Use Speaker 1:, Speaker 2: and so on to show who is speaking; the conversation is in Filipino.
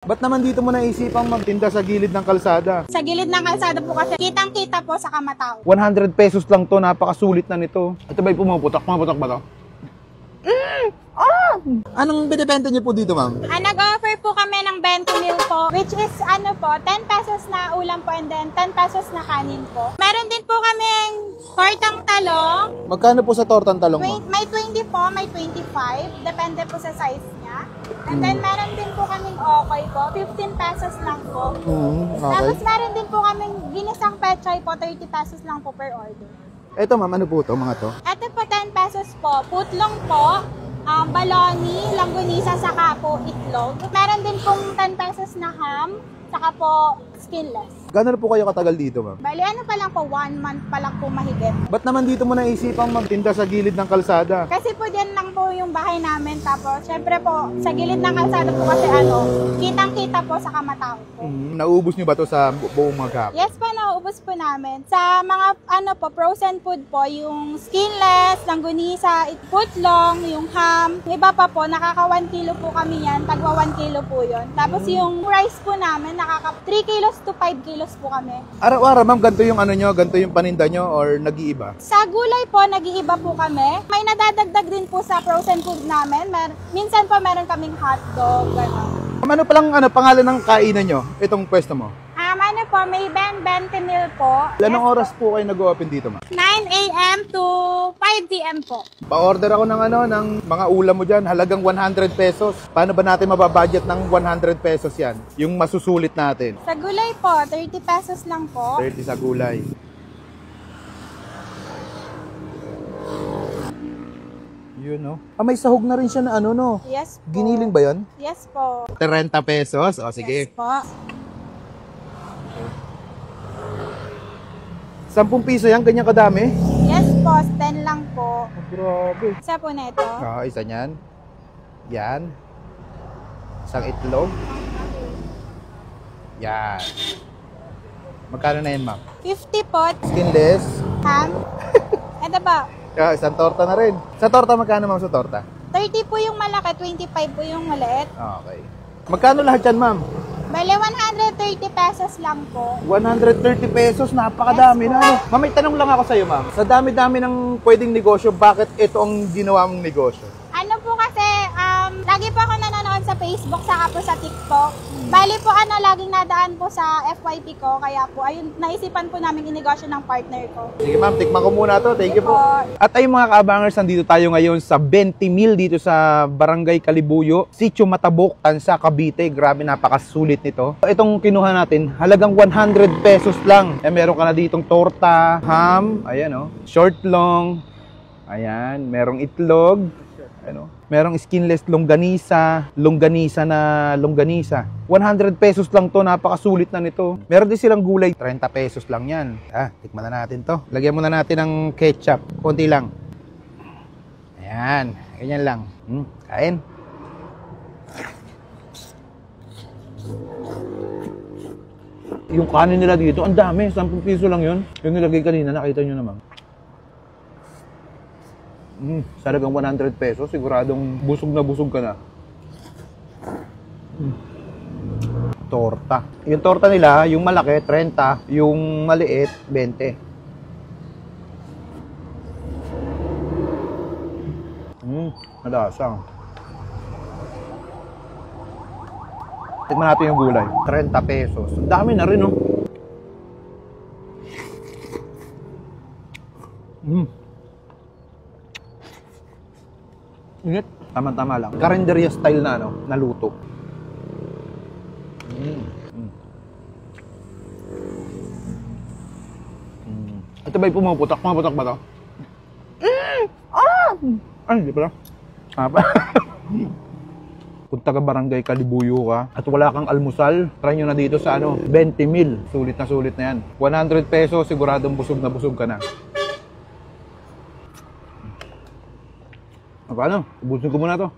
Speaker 1: Ba't naman dito mo naisipang magtinda sa gilid ng kalsada?
Speaker 2: Sa gilid ng kalsada po kasi kitang-kita po sa kamatao.
Speaker 1: 100 pesos lang to, napakasulit na nito. Ito ba'y pumuputok? Pumuputok ba to? Anong binibenta niyo po dito, ma'am?
Speaker 2: Nag-offer po kami ng 20 meal po, which is 10 pesos na ulam po and then 10 pesos na kanin po. Meron din po kaming tortang talong.
Speaker 1: Magkano po sa tortang talong, ma'am?
Speaker 2: May 20 po, may 25. Depende po sa size niya. And then meron din po kaming okay po, 15 pesos lang po. Tapos
Speaker 1: Okay.
Speaker 2: meron din po kaming ginisang pechay po, 30 pesos lang po per order.
Speaker 1: Ito, ma'am, ano po to, mga to?
Speaker 2: Ito po 10 pesos po, putlong po, baloney, langgunisa, saka po itlog. Meron din pong 10 pesos na ham, saka po skinless.
Speaker 1: Gano'n po kayo katagal dito, ma'am?
Speaker 2: Bali, ano pa lang po, 1 month pa lang po mahigit.
Speaker 1: Ba't naman dito mo naisipang magtinda sa gilid ng kalsada?
Speaker 2: Kasi po dyan lang po yung bahay namin. Tapos, syempre po, sa gilid ng kalsada po kasi kitang-kita po sa kamatao po.
Speaker 1: Nauubos niyo ba to sa buong mga
Speaker 2: Yes po, nauubos po namin. Sa mga frozen food po, yung skinless, langgunisa, putlong, yung ham. Yung iba pa po, nakaka 1 kilo po kami yan. Tagwa 1 kilo po yun. Tapos yung rice po namin, nakaka 3 kilos to 5 kilos po kami.
Speaker 1: Araw-araw, ma'am, ganito yung ano nyo, ganito yung paninda nyo, or nag-iiba?
Speaker 2: Sa gulay po, nag-iiba po kami. May nadadagdag din po sa frozen food namin. Minsan po meron kaming hotdog, gano'n.
Speaker 1: Ano palang pangalan ng kainan nyo, itong pwesto mo?
Speaker 2: May 20 mil po.
Speaker 1: Ilanong oras po kayo nag-open dito, ma'am?
Speaker 2: 9 a.m. to 5 p.m. po.
Speaker 1: Pa-order ako ng mga ulam mo dyan, halagang 100 pesos. Paano ba natin mababudget ng 100 pesos yan? Yung masusulit natin.
Speaker 2: Sa gulay po, 30 pesos lang po.
Speaker 1: 30 sa gulay. Yun, no? May sahog na rin siya na no?
Speaker 2: Yes po.
Speaker 1: Giniling ba yun?
Speaker 2: Yes po.
Speaker 1: 30 pesos? O, sige.
Speaker 2: Yes po.
Speaker 1: 10 piso yan, ganyan kadami?
Speaker 2: Yes po, 10 lang po.
Speaker 1: Oh, grabe.
Speaker 2: Isa po na ito.
Speaker 1: Isa niyan. Yan. Isang itlog. Yan. Magkano na yan, ma'am?
Speaker 2: 50 po.
Speaker 1: Skinless.
Speaker 2: Ham. Ito po.
Speaker 1: Isang torta na rin. Sa torta, magkano, ma'am, sa torta?
Speaker 2: 30 po yung malaki, 25 po yung maliit.
Speaker 1: Okay. Magkano lahat yan, ma'am?
Speaker 2: Bale, 130 pesos lang po.
Speaker 1: 130 pesos, napakadami na. Ma'am, may tanong lang ako sa iyo, ma'am. Sa dami-dami ng pwedeng negosyo, bakit ito ang ginawa mong negosyo?
Speaker 2: Ano po kasi, lagi po ako nanonood sa Facebook, saka po sa TikTok. Bali po, laging nadaan po sa FYP ko. Kaya po, ayun, naisipan po namin inegosyo ng partner ko.
Speaker 1: Sige, ma'am, tikman ko muna to. Thank you po.
Speaker 2: Po.
Speaker 1: At ay mga kaabangers, nandito tayo ngayon sa 20 mil dito sa Barangay Calibuyo, Sitio Matabok, Tansa, Cavite. Grabe, napakasulit nito. Itong kinuha natin, halagang 100 pesos lang. Meron ka na ditong torta, ham, ayan short long, ayan, merong itlog, merong skinless longganisa, longganisa na longganisa. 100 pesos lang to, napakasulit na nito. Meron din silang gulay, 30 pesos lang yan. Tikman na natin to. Lagyan muna natin ng ketchup, konti lang. Ayan, ganyan lang. Kain. Yung kanin nila dito, ang dami, 10 piso lang yun. Yung nilagay kanina, nakita nyo naman. Sa halagang 100 pesos, siguradong busog na busog ka na. Torta. Yung torta nila, yung malaki, 30. Yung maliit, 20. Malasang. Tikman natin yung gulay. 30 pesos. Ang dami na rin, Init. Tama-tama lang. Karinderya style na, naluto. Ito ba'y pumuputok? Pumuputok ba to? Ay, hindi pala. Kung taga Barangay Calibuyo ka at wala kang almusal, try nyo na dito sa 20 mil. Sulit na yan. 100 pesos, siguradong busog na busog ka na. Paano? Ubusin ko muna to.